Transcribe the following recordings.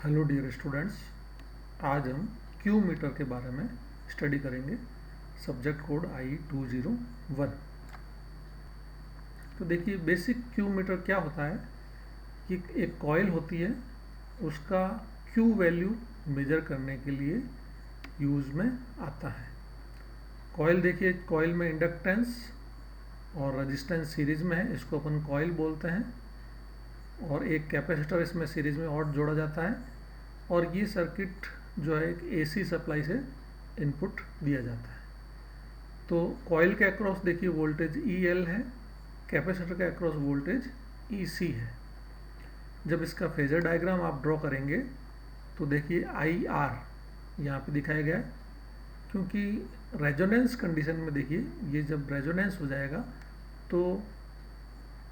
Hello dear students, आज हम Q meter के बारे में स्टडी करेंगे। Subject code I201। तो देखिए, बेसिक क्यू मीटर क्या होता है कि एक कॉइल होती है, उसका क्यू वैल्यू मेजर करने के लिए यूज़ में आता है। कॉइल देखिए, कॉइल में इंडक्टेंस और रेजिस्टेंस सीरीज में है, इसको अपन कॉइल बोलते हैं, और एक कैपेसिटर इसमें सीरीज में और जोड़ा जाता है, और ये सर्किट जो है एक एसी सप्लाई से इनपुट दिया जाता है। तो कॉइल के अक्रॉस देखिए वोल्टेज EL है, कैपेसिटर के अक्रॉस वोल्टेज EC है। जब इसका फेजर डायग्राम आप ड्रॉ करेंगे तो देखिए IR यहाँ पे दिखाया गया है, क्योंकि रेजोनेंस कंडीशन में देखिए ये जब रेजोनेंस हो जाएगा तो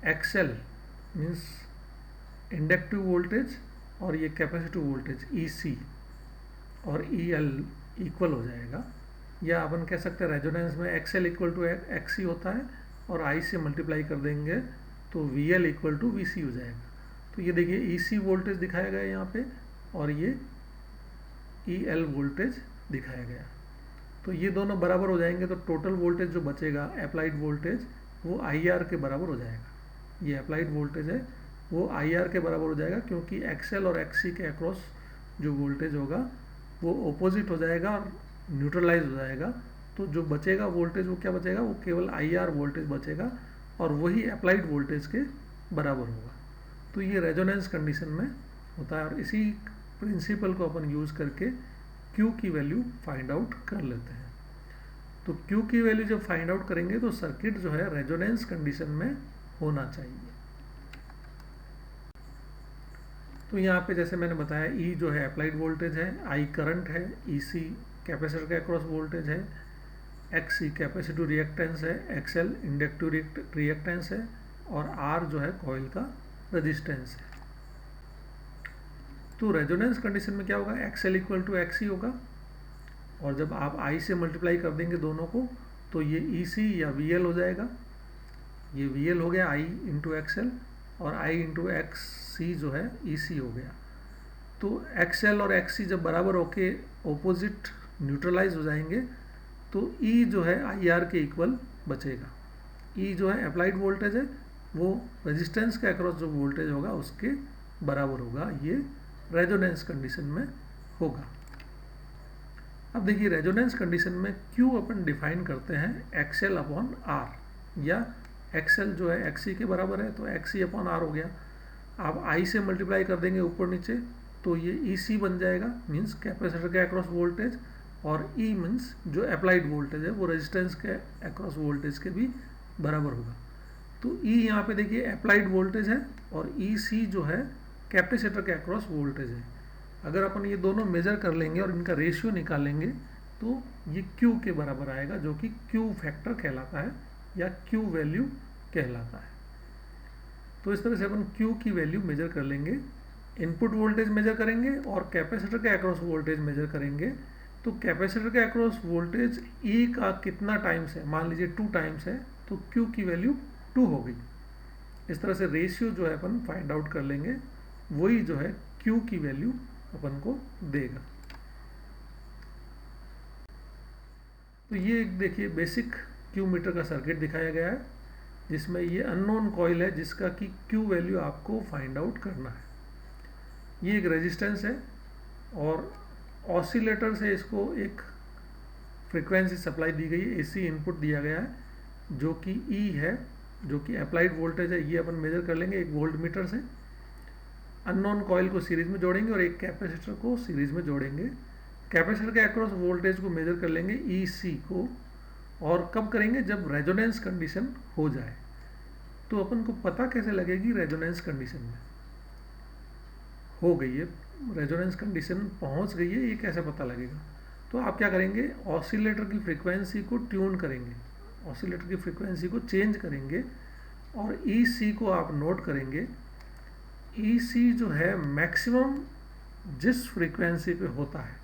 XL मीन्स इंडक्टिव वोल्टेज और ये कैपेसिटिव वोल्टेज EC और EL इक्वल हो जाएगा, या अपन कह सकते हैं रेजोनेंस में XL इक्वल टू XC होता है और I से मल्टीप्लाई कर देंगे तो VL इक्वल टू VC हो जाएगा। तो ये देखिए EC वोल्टेज दिखाया गया है यहाँ पे, और ये EL वोल्टेज दिखाया गया। तो ये दोनों बराबर हो जाएंगे तो टोटल वोल्टेज जो बचेगा अप्लाइड वोल्टेज वो IR के बराबर हो जाएगा। ये अप्लाइड वोल्टेज है वो IR के बराबर हो जाएगा, क्योंकि XL और XC के अक्रॉस जो वोल्टेज होगा वो ऑपोजिट हो जाएगा और न्यूट्रलाइज हो जाएगा। तो जो बचेगा वोल्टेज वो क्या बचेगा, वो केवल IR वोल्टेज बचेगा और वही अप्लाइड वोल्टेज के बराबर होगा। तो ये रेजोनेंस कंडीशन में होता है, और इसी प्रिंसिपल को अपन यूज़ करके Q की वैल्यू फाइंड आउट कर लेते हैं। तो Q की वैल्यू जब फाइंड आउट करेंगे तो सर्किट जो है रेजोनेंस कंडीशन में होना चाहिए। तो यहाँ पे जैसे मैंने बताया E जो है अप्लाइड वोल्टेज है, I करंट है, EC कैपेसिटर के अक्रॉस वोल्टेज है, XC कैपेसिटिव रिएक्टेंस है, XL इंडक्टिव रिएक्टेंस है, और R जो है कॉइल का रेजिस्टेंस है। तो रेजोनेंस कंडीशन में क्या होगा, XL इक्वल टू XC होगा, और जब आप I से मल्टीप्लाई कर देंगे दोनों को तो ये EC या VL हो जाएगा। ये VL हो गया I इंटू XL, और I इंटू XC जो है EC हो गया। तो XL और XC जब बराबर होके ऑपोजिट न्यूट्रलाइज हो जाएंगे तो E जो है IR के इक्वल बचेगा। E जो है अप्लाइड वोल्टेज है, वो रेजिस्टेंस के अक्रॉस जो वोल्टेज होगा उसके बराबर होगा। ये रेजोनेंस कंडीशन में होगा। अब देखिए रेजोनेंस कंडीशन में Q अपन डिफाइन करते हैं XL अपॉन R, या XL जो है XC के बराबर है तो XC अपॉन R हो गया। आप I से मल्टीप्लाई कर देंगे ऊपर नीचे तो ये EC बन जाएगा, मीन्स कैपेसिटर के अक्रॉस वोल्टेज, और E मीन्स जो अप्लाइड वोल्टेज है वो रेजिस्टेंस के अक्रॉस वोल्टेज के भी बराबर होगा। तो E यहाँ पे देखिए अप्लाइड वोल्टेज है और EC जो है कैपेसिटर के अक्रॉस वोल्टेज है। अगर अपन ये दोनों मेजर कर लेंगे और इनका रेशियो निकालेंगे तो ये Q के बराबर आएगा, जो कि Q फैक्टर कहलाता है या Q वैल्यू कहलाता है। तो इस तरह से अपन Q की वैल्यू मेजर कर लेंगे, इनपुट वोल्टेज मेजर करेंगे और कैपेसिटर के अक्रॉस वोल्टेज मेजर करेंगे। तो कैपेसिटर के अक्रॉस वोल्टेज E का कितना टाइम्स है, मान लीजिए 2 टाइम्स है, तो Q की वैल्यू 2 हो गई। इस तरह से रेशियो जो है अपन फाइंड आउट कर लेंगे, वही जो है Q की वैल्यू अपन को देगा। तो ये देखिए बेसिक Q मीटर का सर्किट दिखाया गया है, जिसमें ये अननोन कॉइल है जिसका कि Q वैल्यू आपको फाइंड आउट करना है। ये एक रेजिस्टेंस है और ऑसिलेटर से इसको एक फ्रीक्वेंसी सप्लाई दी गई है, AC इनपुट दिया गया है जो कि E है, जो कि अप्लाइड वोल्टेज है। ये अपन मेजर कर लेंगे एक वोल्ट मीटर से। अननोन कॉइल को सीरीज में जोड़ेंगे और एक कैपेसिटर को सीरीज में जोड़ेंगे। कैपेसिटर के अक्रॉस वोल्टेज को मेजर कर लेंगे EC को, और कब करेंगे, जब रेजोनेंस कंडीशन हो जाए। तो अपन को पता कैसे लगेगी रेजोनेंस कंडीशन में हो गई है, रेजोनेंस कंडीशन पहुंच गई है, ये कैसे पता लगेगा। तो आप क्या करेंगे, ऑसिलेटर की फ्रीक्वेंसी को ट्यून करेंगे, ऑसिलेटर की फ्रीक्वेंसी को चेंज करेंगे और EC को आप नोट करेंगे। EC जो है मैक्सिमम जिस फ्रीक्वेंसी पे होता है,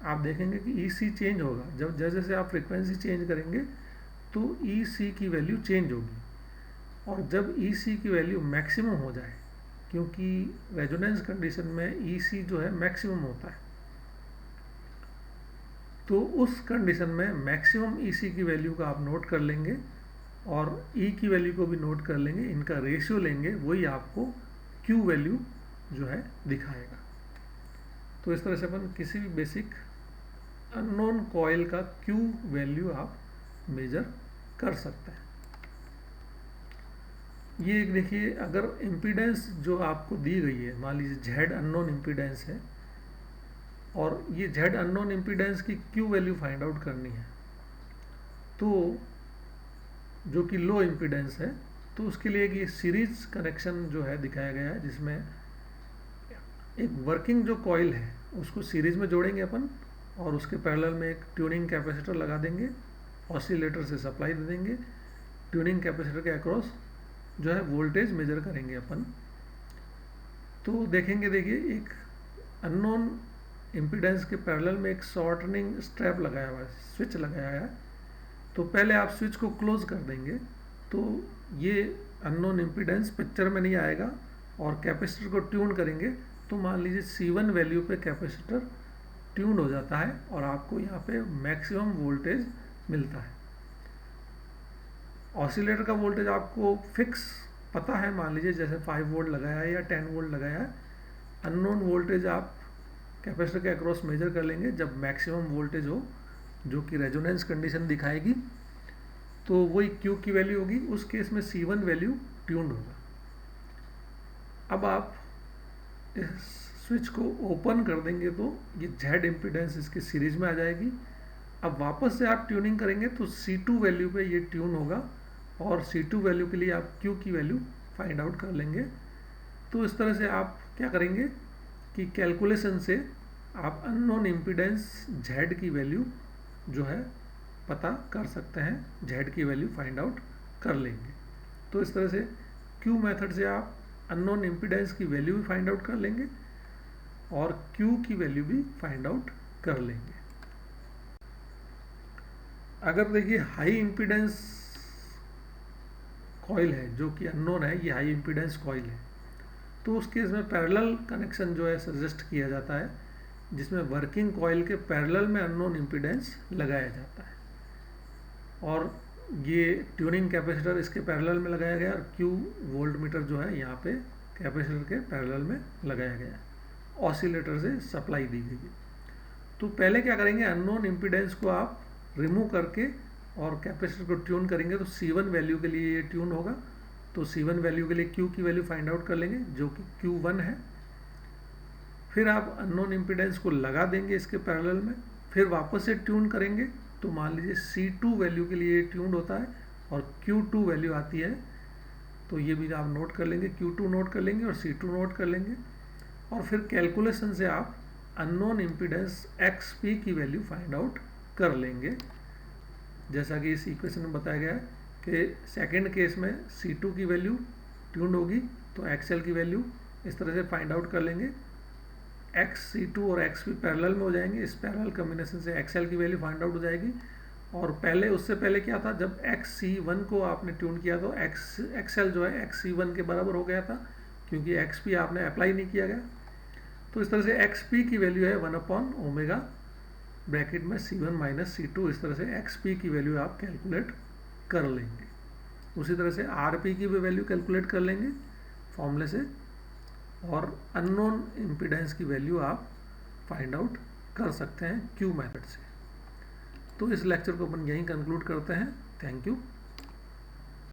आप देखेंगे कि EC चेंज होगा। जब जैसे जैसे आप फ्रीक्वेंसी चेंज करेंगे तो EC की वैल्यू चेंज होगी, और जब EC की वैल्यू मैक्सिमम हो जाए, क्योंकि रेजोनेंस कंडीशन में EC जो है मैक्सिमम होता है। तो उस कंडीशन में मैक्सिमम EC की वैल्यू का आप नोट कर लेंगे और E की वैल्यू को भी नोट कर लेंगे, इनका रेशियो लेंगे, वही आपको Q वैल्यू जो है दिखाएगा। तो इस तरह से अपन किसी भी बेसिक अननोन कॉइल का Q वैल्यू आप मेजर कर सकते हैं। ये एक देखिए, अगर इम्पीडेंस जो आपको दी गई है, मान लीजिए Z अननोन इम्पीडेंस है और ये Z अननोन इम्पीडेंस की Q वैल्यू फाइंड आउट करनी है, तो जो कि लो इम्पीडेंस है, तो उसके लिए एक ये सीरीज कनेक्शन जो है दिखाया गया है, जिसमें एक वर्किंग जो कॉइल है उसको सीरीज में जोड़ेंगे अपन और उसके पैरेलल में एक ट्यूनिंग कैपेसिटर लगा देंगे, ऑसिलेटर से सप्लाई दे देंगे, ट्यूनिंग कैपेसिटर के अक्रॉस जो है वोल्टेज मेजर करेंगे अपन। तो देखेंगे, देखिए एक अननोन इम्पीडेंस के पैरेलल में एक शॉर्टनिंग स्ट्रैप लगाया हुआ है, स्विच लगाया है। तो पहले आप स्विच को क्लोज कर देंगे तो ये अननोन इम्पीडेंस पिक्चर में नहीं आएगा और कैपेसिटर को ट्यून करेंगे तो मान लीजिए C1 वैल्यू पे कैपेसिटर ट्यून हो जाता है और आपको यहाँ पे मैक्सिमम वोल्टेज मिलता है। ऑसिलेटर का वोल्टेज आपको फिक्स पता है, मान लीजिए जैसे 5 वोल्ट लगाया है या 10 वोल्ट लगाया है। अननोन वोल्टेज आप कैपेसिटर के अक्रॉस मेजर कर लेंगे जब मैक्सिमम वोल्टेज हो, जो कि रेजोनेंस कंडीशन दिखाएगी, तो वही Q की वैल्यू होगी। उस केस में C1 वैल्यू ट्यून्ड होगा। अब आप इस स्विच को ओपन कर देंगे तो ये Z इम्पीडेंस इसकी सीरीज में आ जाएगी। अब वापस से आप ट्यूनिंग करेंगे तो C2 वैल्यू पे ये ट्यून होगा और C2 वैल्यू के लिए आप Q की वैल्यू फाइंड आउट कर लेंगे। तो इस तरह से आप क्या करेंगे कि कैलकुलेशन से आप अननोन इम्पीडेंस Z की वैल्यू जो है पता कर सकते हैं, Z की वैल्यू फाइंड आउट कर लेंगे। तो इस तरह से Q मेथड से आप अननोन इम्पीडेंस की वैल्यू भी फाइंड आउट कर लेंगे और Q की वैल्यू भी फाइंड आउट कर लेंगे। अगर देखिए हाई इम्पीडेंस कॉइल है जो कि अननोन है, ये हाई इम्पीडेंस कॉइल है, तो उस केस में पैरेलल कनेक्शन जो है सजेस्ट किया जाता है, जिसमें वर्किंग कॉइल के पैरेलल में अननोन इम्पीडेंस लगाया जाता है और ये ट्यूनिंग कैपेसिटर इसके पैरेलल में लगाया गया और Q वोल्ट मीटर जो है यहाँ पे कैपेसिटर के पैरेलल में लगाया गया है, ऑसिलेटर से सप्लाई दी गई है। तो पहले क्या करेंगे, अननोन इम्पीडेंस को आप रिमूव करके और कैपेसिटर को ट्यून करेंगे तो C1 वैल्यू के लिए ये ट्यून होगा। तो C1 वैल्यू के लिए Q की वैल्यू फाइंड आउट कर लेंगे जो कि Q1 है। फिर आप अननोन इम्पीडेंस को लगा देंगे इसके पैरेलल में, फिर वापस से ट्यून करेंगे तो मान लीजिए C2 वैल्यू के लिए ट्यून होता है और Q2 वैल्यू आती है। तो ये भी आप नोट कर लेंगे, Q2 नोट कर लेंगे और C2 नोट कर लेंगे और फिर कैलकुलेशन से आप अननोन इम्पीडेंस XP की वैल्यू फाइंड आउट कर लेंगे। जैसा कि इस इक्वेशन में बताया गया है कि सेकेंड केस में C2 की वैल्यू ट्यून्ड होगी तो XL की वैल्यू इस तरह से फाइंड आउट कर लेंगे। XC2 और XP पैरेलल में हो जाएंगे, इस पैरेलल कम्बिनेशन से XL की वैल्यू फाइंड आउट हो जाएगी। और पहले उससे पहले क्या था, जब XC1 को आपने ट्यून किया तो XL जो है XC1 के बराबर हो गया था क्योंकि XP आपने अप्लाई नहीं किया गया। तो इस तरह से XP की वैल्यू है 1/ओमेगा ब्रैकेट में C1 माइनस C2। इस तरह से XP की वैल्यू आप कैलकुलेट कर लेंगे। उसी तरह से RP की भी वैल्यू कैलकुलेट कर लेंगे फॉर्मूले से और अननोन इम्पीडेंस की वैल्यू आप फाइंड आउट कर सकते हैं Q मेथड से। तो इस लेक्चर को अपन यहीं कंक्लूड करते हैं। Thank you.